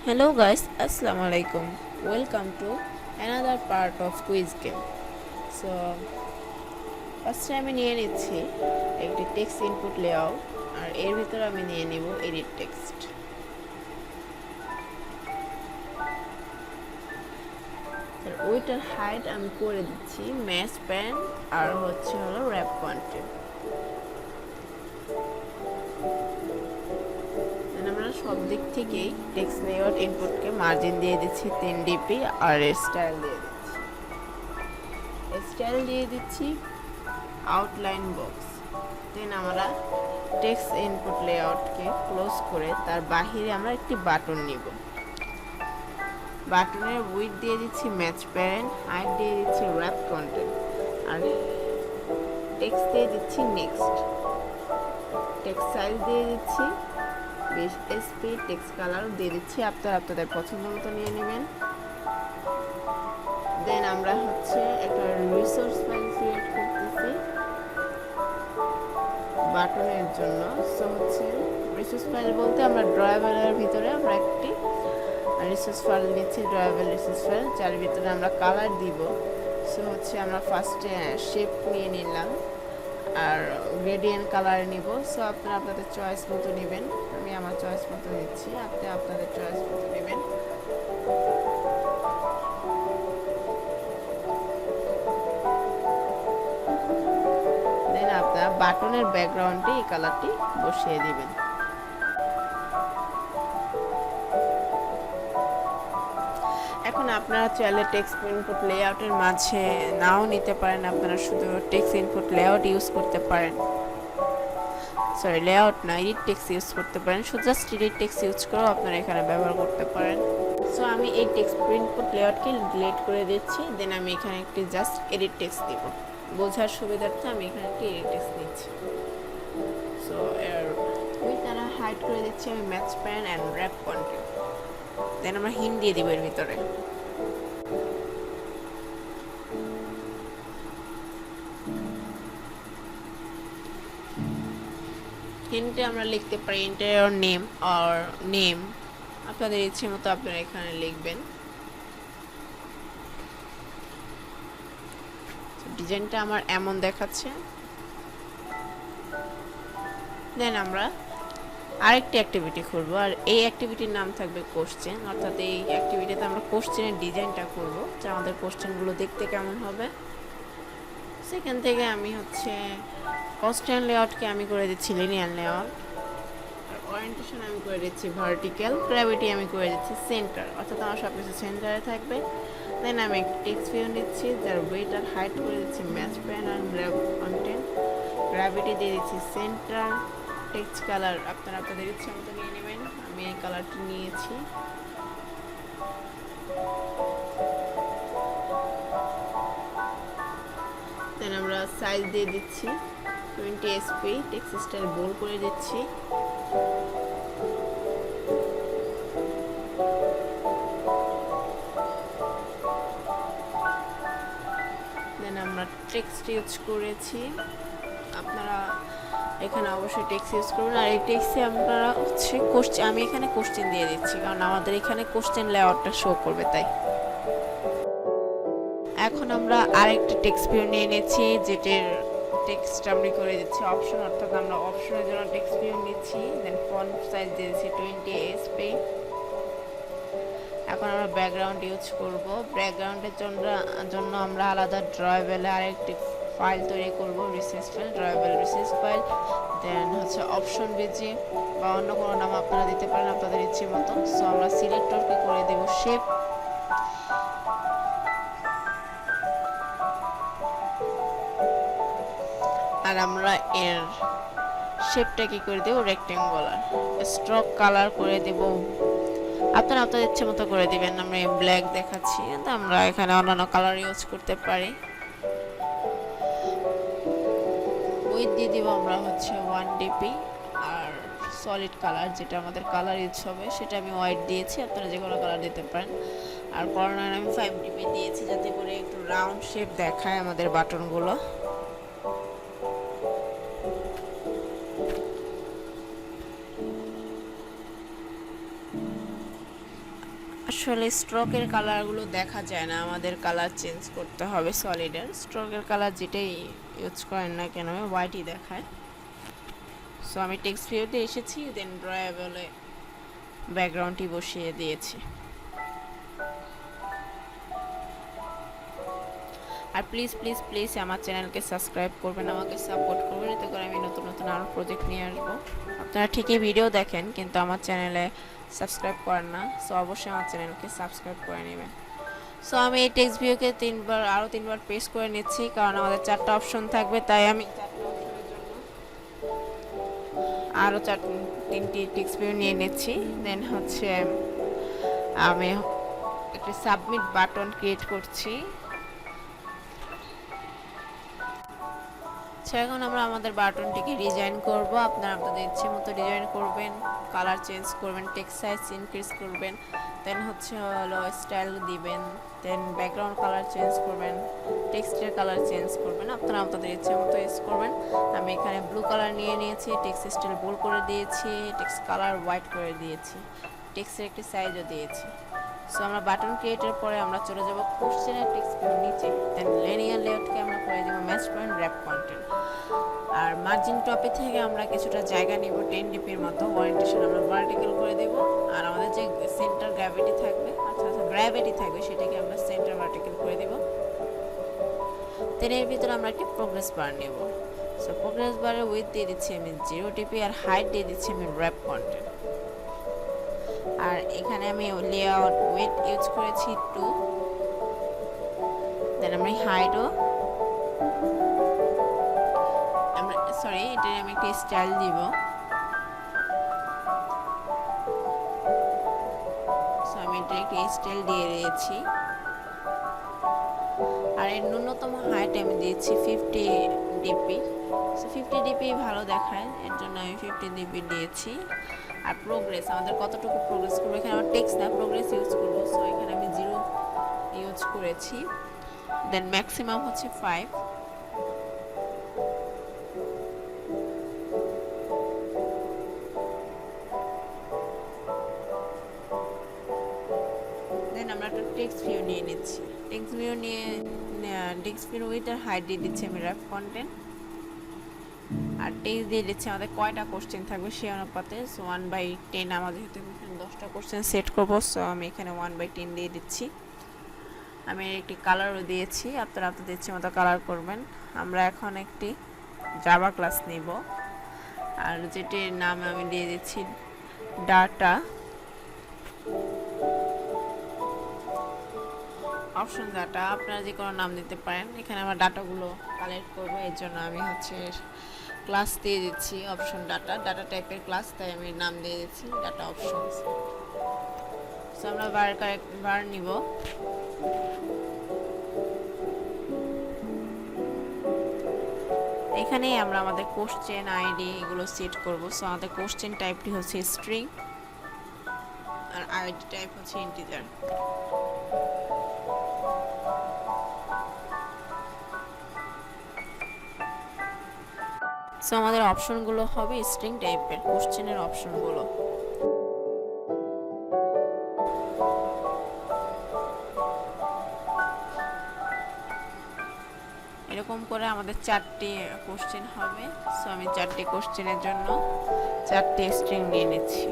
Hello guys, AssalamUAlikum. Welcome to another part of quiz game. So ফার্স্টে আমি নিয়ে নিচ্ছি একটি টেক্সট ইনপুট লেআউট আর এর ভিতরে আমি নিয়ে নিব এডিট টেক্সট। ওইটার হাইট আমি করে দিচ্ছি ম্যাচ প্যান আর হলো র্যাপ কন্টেন্ট। আমরা সব দিক থেকেই টেক্সট লেআউট ইনপুটকে মার্জিন দিয়ে দিচ্ছি 3 dp আর স্টাইল দিয়ে দিচ্ছি আউটলাইন বক্স। দেন আমরা টেক্সট ইনপুট লেআউটকে ক্লোজ করে তার বাহিরে আমরা একটি বাটন নিব। বাটনের উইথ দিয়ে দিচ্ছি ম্যাচ প্যারেন্ট, হাইট দিয়ে দিচ্ছি র্যাপ কন্টেন্ট আর টেক্সট দিয়ে দিচ্ছি নেক্সট। টেক্সট সাইজ দিয়ে দিচ্ছি 20 SP, টেক্সট কালার দিয়ে দিচ্ছি আপনাদের পছন্দ মতো নিয়ে নেবেন। দেন আমরা একটা রিসোর্স ফাইল ক্রিয়েট করতেছি বাটনের জন্য। সো রিসোর্স ফাইল বলতে আমরা ড্রয়াবেলের ভিতরে আমরা একটি রিসোর্স ফাইল নিচ্ছি, ড্রয়াবেল রিসোর্স ফাইল, যার ভিতরে আমরা কালার দিব। সো আমরা ফার্স্টে শেপ নিয়ে নিলাম আর গ্রেডিয়েন্ট কালার নিব। সো আপনারা আপনাদের চয়েস মতো নেবেন, আমি আমার চয়েস মতো নিচ্ছি, আপনি আপনাদের চয়েস মতো নেবেন। দেন আপনারা বাটনের ব্যাকগ্রাউন্ডে এই কালারটি বসিয়ে দিবেন। এখন আপনারা চাইলে টেক্সট ইনপুট লেআউটের মাঝে নাও নিতে পারেন, আপনারা শুধু টেক্সট ইনপুট লেআউট ইউজ করতে পারেন, লেআউট না এডিট টেক্সট ইউজ করতে পারেন। শুধু জাস্ট এডিট টেক্সট ইউজ করেও আপনারা এখানে ব্যবহার করতে পারেন। সো আমি এই টেক্সট ইনপুট লেআউটকে ডিলিট করে দিচ্ছি। দেন আমি এখানে একটি জাস্ট এডিট টেক্সট দিব, বোঝার সুবিধার্থে আমি এখানে একটি এডিট টেক্সট দিচ্ছি। সো এর উইথ আমরা হাইড করে দিচ্ছি আমি match pan and wrap content. Then আমরা হিন্ট দিয়ে দিব এর ভিতরে। হিন্টে আমরা লিখতে পারি ইন্টারিয়র নেম আর নেম, আপনাদের ইচ্ছে মতো আপনারা এখানে লিখবেন। ডিজাইনটা আমার এমন দেখাচ্ছে। দেন আমরা আরেকটি অ্যাক্টিভিটি করব আর এই অ্যাক্টিভিটির নাম থাকবে কোশ্চেন, অর্থাৎ এই অ্যাক্টিভিটিতে আমরা কোশ্চেনের ডিজাইনটা করব যে আমাদের কোশ্চেনগুলো দেখতে কেমন হবে। সেখান থেকে আমি কনস্ট্যান্ট লেআউটকে আমি করে দিচ্ছি লিনিয়ার লেআউট আর ওরিয়েন্টেশন আমি করে দিচ্ছি ভার্টিক্যাল, গ্র্যাভিটি আমি করে দিচ্ছি সেন্টার, অর্থাৎ আমার সব কিছু সেন্টারে থাকবে। দেন আমি একটি টেক্সট ভিউ নিচ্ছি যার ওয়েট আর হাইট করে দিচ্ছি ম্যাচ প্যান আর র্যাপ কন্টেন্ট, গ্র্যাভিটি দিয়ে দিচ্ছি সেন্টার, টেক্সট কালার আপনারা আপনাদের ইচ্ছা মতো নিয়ে নেবেন, আমি এই কালারটি নিয়েছি। দেন আমরা সাইজ দিয়ে দিচ্ছি 20 SP, টেক্সট স্টাইল বোল্ড করে দিচ্ছি। দেন আমরা টেক্সট ইউজ করেছি, আপনারা এখানে অবশ্যই টেক্সট ইউজ করবেন। আর এই টেক্সটে আপনারা কোশ্চেন, আমি এখানে কোশ্চেন দিয়ে দিচ্ছি কারণ আমাদের এখানে কোশ্চেন লেআউটটা শো করবে তাই। এখন আমরা আরেকটা টেক্সট ভিউ নিয়ে নিচ্ছি যেটার টেক্সট আমি করে দিচ্ছি অপশন, অর্থাৎ আমরা অপশনের জন্য টেক্সট ভিউ নিচ্ছি। দেন ফন্ট সাইজ দিয়ে দিচ্ছি 20 SP। এখন আমরা ব্যাকগ্রাউন্ড ইউজ করব। ব্যাকগ্রাউন্ডের জন্য আমরা আলাদা ড্রয়াবেলে আরেকটি ফাইল তৈরি করব, resource file, ড্রয়াবেল resource file. Then option busy বা অন্য কোনো নাম আপনারা দিতে পারেন আপনাদের ইচ্ছে মতো। সো আমরা সিলেক্টরকে করে দেব শেপ, আর আমরা এর শেপটা কি করে দেব রেক্টেঙ্গুলার। স্ট্রোক কালার করে দেব, আপনারা আপনাদের ইচ্ছে মতো করে দিবেন। আমরা ব্ল্যাক দেখাচ্ছি, আমরা এখানে অন্যান্য কালার ইউজ করতে পারি। উইথ দিয়ে দিব আমরা 1 dp আর সলিড কালার যেটা আমাদের কালার ইউজ হবে সেটা আমি হোয়াইট দিয়েছি, আপনারা যে কোনো কালার দিতে পারেন। আর কর্নার আমি 5 dp দিয়েছি যাতে করে একটু রাউন্ড শেপ দেখায় আমাদের বাটনগুলো। আসলে স্ট্রোকের কালারগুলো দেখা যায় না, আমাদের কালার চেঞ্জ করতে হবে সলিডের। স্ট্রোকের কালার যেটাই ইউজ করেন না কেন হোয়াইটই দেখায়। সো আমি টেক্সট ভিউতে এসেছি, দেন ড্রয়াবলে ব্যাকগ্রাউন্ডটি বসিয়ে দিয়েছি। আর প্লিজ প্লিজ প্লিজ আমার চ্যানেলকে সাবস্ক্রাইব করবেন, আমাকে সাপোর্ট করবেন, এতে করে আমি নতুন নতুন আরও প্রজেক্ট নিয়ে আসবো। আপনারা ঠিকই ভিডিও দেখেন কিন্তু আমার চ্যানেলে সাবস্ক্রাইব করেন না, সো অবশ্যই আমার চ্যানেলকে সাবস্ক্রাইব করে নেবেন। সো আমি এই টেক্সট ভিউকে আরও তিনবার পেস্ট করে নিচ্ছি, কারণ আমাদের 4টা অপশন থাকবে, তাই আমি 4টা অপশনের জন্য আরও 3টি টেক্সট ভিউ নিয়ে নিচ্ছি। দেন হচ্ছে আমি একটা সাবমিট বাটন ক্রিয়েট করছি। এখন আমরা আমাদের বাটনটিকে ডিজাইন করব। আপনারা আপনাদের ইচ্ছে মতো ডিজাইন করবেন, কালার চেঞ্জ করবেন, টেক্সট সাইজ ইনক্রিজ করবেন, দেন হচ্ছে হলো স্টাইল দিবেন, দেন ব্যাকগ্রাউন্ড কালার চেঞ্জ করবেন, টেক্সটের কালার চেঞ্জ করবেন, আপনারা আপনাদের ইচ্ছে মতো ইউজ করবেন। আমি এখানে ব্লু কালার নিয়ে নিয়েছি, টেক্সট স্টাইল বোল্ড করে দিয়েছি, টেক্সট কালার হোয়াইট করে দিয়েছি, টেক্সটের একটি সাইজও দিয়েছি। সো আমরা বাটন ক্রিয়েটের পরে আমরা চলে যাব কোশ্চেনের টেক্সটের নিচে, দেন লিনিয়ার লেআউটকে আমরা করে দেব ম্যাচ পয়েন্ট র্যাপ কন্টেন্ট। আর মার্জিন টপে থেকে আমরা কিছুটা জায়গা নিব 10 ডিপির মতো, ওরিয়েন্টেশন আমরা ভার্টিক্যাল করে দেব। আর আমাদের যে সেন্টার গ্র্যাভিটি থাকবে সেটাকে আমরা সেন্টার ভার্টিক্যাল করে দেব। দেন এর ভিতরে আমরা একটি প্রোগ্রেস বার নেব। সো প্রোগ্রেস বারের উইথ দিয়ে দিচ্ছি আমি 0 ডিপি, আর হাইট দিয়ে দিচ্ছি আমি র্যাপ কন্টেন্ট। আর এখানে আমি লেআউট ওয়েট ইউজ করেছি 2। দেন আমি হাইটও এটা আমি একটা স্টাইল দিব। সো আমি এটা একটা স্টাইল দিয়ে দিয়েছি। আর এর ন্যূনতম হাইট আমি দিয়েছি 50 ডিপি। সো 50 ডিপি ভালো দেখায়, এর জন্য আমি 50 ডিপি দিয়েছি। আর প্রোগ্রেস আমাদের কতটুকু প্রোগ্রেস করবো, এখানে আমার টেক্সট না প্রোগ্রেস ইউজ করবো, সো এখানে আমি 0 ইউজ করেছি। দেন ম্যাক্সিমাম হচ্ছে 5। দেন আমরা একটা টেক্সট ভিউ নিয়ে নিচ্ছি, টেক্সট ভিউ উইথ আর হাইট দিয়ে দিচ্ছি আমি র্যাপ কন্টেন্ট। আর টেক্সট দিয়ে দিচ্ছি আমাদের কয়টা কোশ্চেন থাকবে সেই অনুপাতে। সো 1/10 আমাদের যেহেতু 10টা কোশ্চেন সেট করবো, সো আমি এখানে 1/10 দিয়ে দিচ্ছি। আমি একটি কালারও দিয়েছি, আপনারা আপনাদের ইচ্ছে মতো কালার করবেন। আমরা এখন একটি জাভা ক্লাস নিব, আর যেটির নাম আমি দিয়ে দিচ্ছি ডাটা অপশন ডাটা। আপনারা যে কোনো নাম দিতে পারেন, এখানে আমরা ডাটাগুলো কালেক্ট করবো, এর জন্য আমি হচ্ছে ক্লাস দিয়ে দিচ্ছি অপশন ডাটা টাইপের ক্লাস, তাই আমি নাম দিয়ে দিচ্ছি ডাটা অপশনস। সো আমরা বার নিব। এখানে আমরা আমাদের কোশ্চেন আইডি এগুলো সেট করব। সো আমাদের কোশ্চেন টাইপটি হচ্ছে স্ট্রিং, আর আইডি টাইপ হচ্ছে ইন্টিজার। সো আমাদের অপশনগুলো হবে স্ট্রিং টাইপের কোশ্চেনের অপশনগুলো। এরকম করে আমাদের 4টি কোশ্চেন হবে। সো আমি 4টি কোশ্চেনের জন্য 4টি স্ট্রিং নিয়ে নিচ্ছি।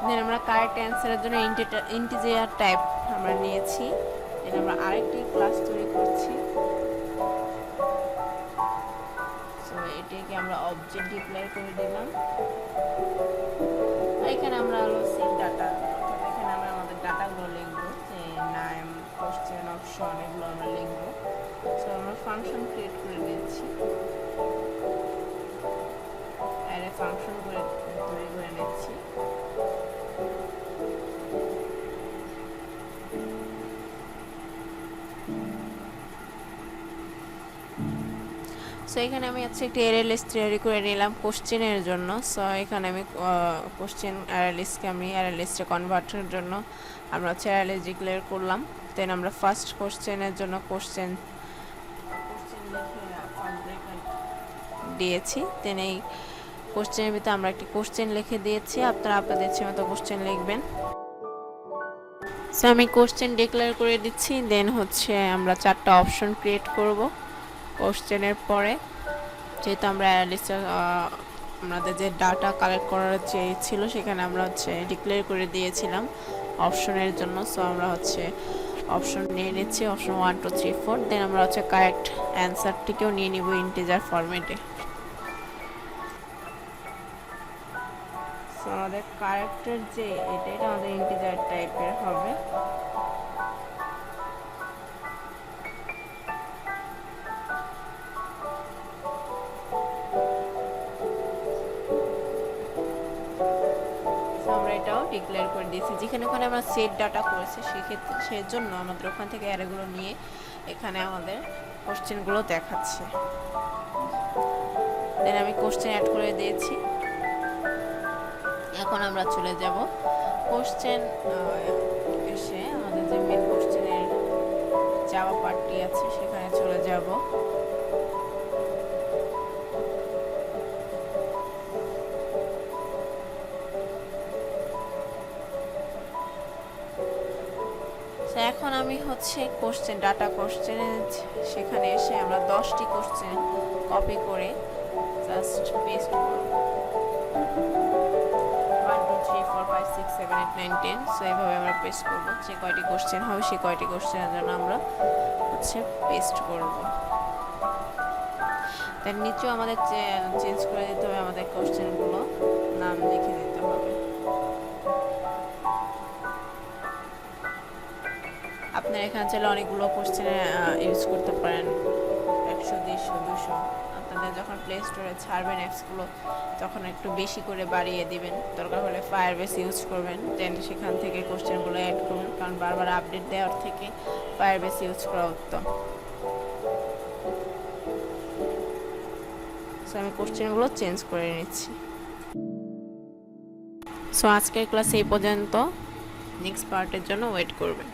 দেন আমরা কারেক্ট অ্যান্সারের জন্য ইন্টিজার টাইপ আমরা নিয়েছি। দেন আমরা আরেকটি ক্লাস তৈরি করছি। সো এটাকে আমরা অবজেক্ট ডিক্লেয়ার করে দিলাম। এখানে আমরা হলো সেট ডাটা, অর্থাৎ এখানে আমরা আমাদের ডাটাগুলো লিখবো, যে নাম, কোশ্চেন, অপশন এগুলো আমরা লিখবো। সো আমরা ফাংশন ক্রিয়েট করে নিয়েছি, অ্যারে ফাংশন করে তৈরি করে নিচ্ছি। সো এখানে আমি হচ্ছে একটি অ্যারে লিস্ট তৈরি করে নিলাম কোশ্চেনের জন্য। সো এখানে আমি কোশ্চেন অ্যারে লিস্টকে আমি অ্যারে লিস্টে কনভার্টের জন্য আমরা হচ্ছে অ্যারে লিস্ট ডিক্লেয়ার করলাম। দেন আমরা ফার্স্ট কোশ্চেনের জন্য কোশ্চেন দিয়েছি। দেন এই কোশ্চেনের ভিতরে আমরা একটি কোশ্চেন লিখে দিয়েছি, আপনারা আপনাদের ইচ্ছে মতো কোশ্চেন লিখবেন। সো আমি কোশ্চেন ডিক্লেয়ার করে দিচ্ছি। দেন হচ্ছে আমরা 4টা অপশন ক্রিয়েট করব কোশ্চেনের পরে, যেহেতু আমরা লিস্টে আমাদের যে ডাটা কালেক্ট করার যে ছিল সেখানে আমরা হচ্ছে ডিক্লেয়ার করে দিয়েছিলাম অপশনের জন্য। সো আমরা হচ্ছে অপশন নিয়ে নিচ্ছি, অপশন 1 2 3 4। দেন আমরা হচ্ছে কারেক্ট অ্যান্সারটিকেও নিয়ে নিব ইন্টিজার ফরম্যাটে। সো আমাদের কারেক্টের যে এটা আমাদের ইন্টিজার টাইপের হবে। আমরা এটাও ডিক্লেয়ার করে দিয়েছি। যেখানে আমরা সেট ডাটা করেছি সেক্ষেত্রে সেজন্য আমাদের ওখান থেকে অ্যারেগুলো নিয়ে এখানে আমাদের কোশ্চেনগুলো দেখাচ্ছে। দেন আমি কোশ্চেন অ্যাড করে দিয়েছি। এখন আমরা চলে যাব কোশ্চেন এসে আমাদের যে মেন কোশ্চেনের জাভা পার্টটি আছে সেখানে চলে যাব। এখন আমি হচ্ছে কোশ্চেন ডাটা কোশ্চেনে সেখানে এসে আমরা 10টি কোশ্চেন কপি করে জাস্ট পেস্ট করব। 1 2 3 4 5 6 7 8 9 10। সো এইভাবে আমরা পেস্ট করব। যে কয়টি কোশ্চেন হবে সেই কয়টি কোশ্চেনের জন্য আমরা হচ্ছে পেস্ট করব। তার নিচেও আমাদের চেঞ্জ করে দিতে হবে, আমাদের কোশ্চেনগুলো নাম লিখে দিতে হবে। আপনারা এখানে চাইলে অনেকগুলো কোশ্চেন ইউজ করতে পারেন, 100 150 200। আপনাদের যখন প্লে স্টোরে ছাড়বেন অ্যাপসগুলো তখন একটু বেশি করে বাড়িয়ে দিবেন, দরকার হলে ফায়ারবেস ইউজ করবেন। দেন সেখান থেকে কোশ্চেনগুলো অ্যাড করবেন, কারণ বারবার আপডেট দেওয়ার থেকে ফায়ারবেস ইউজ করা উত্তম। সো আমি কোশ্চেনগুলো চেঞ্জ করে নিচ্ছি। সো আজকের ক্লাস এই পর্যন্ত, নেক্সট পার্টের জন্য ওয়েট করবেন।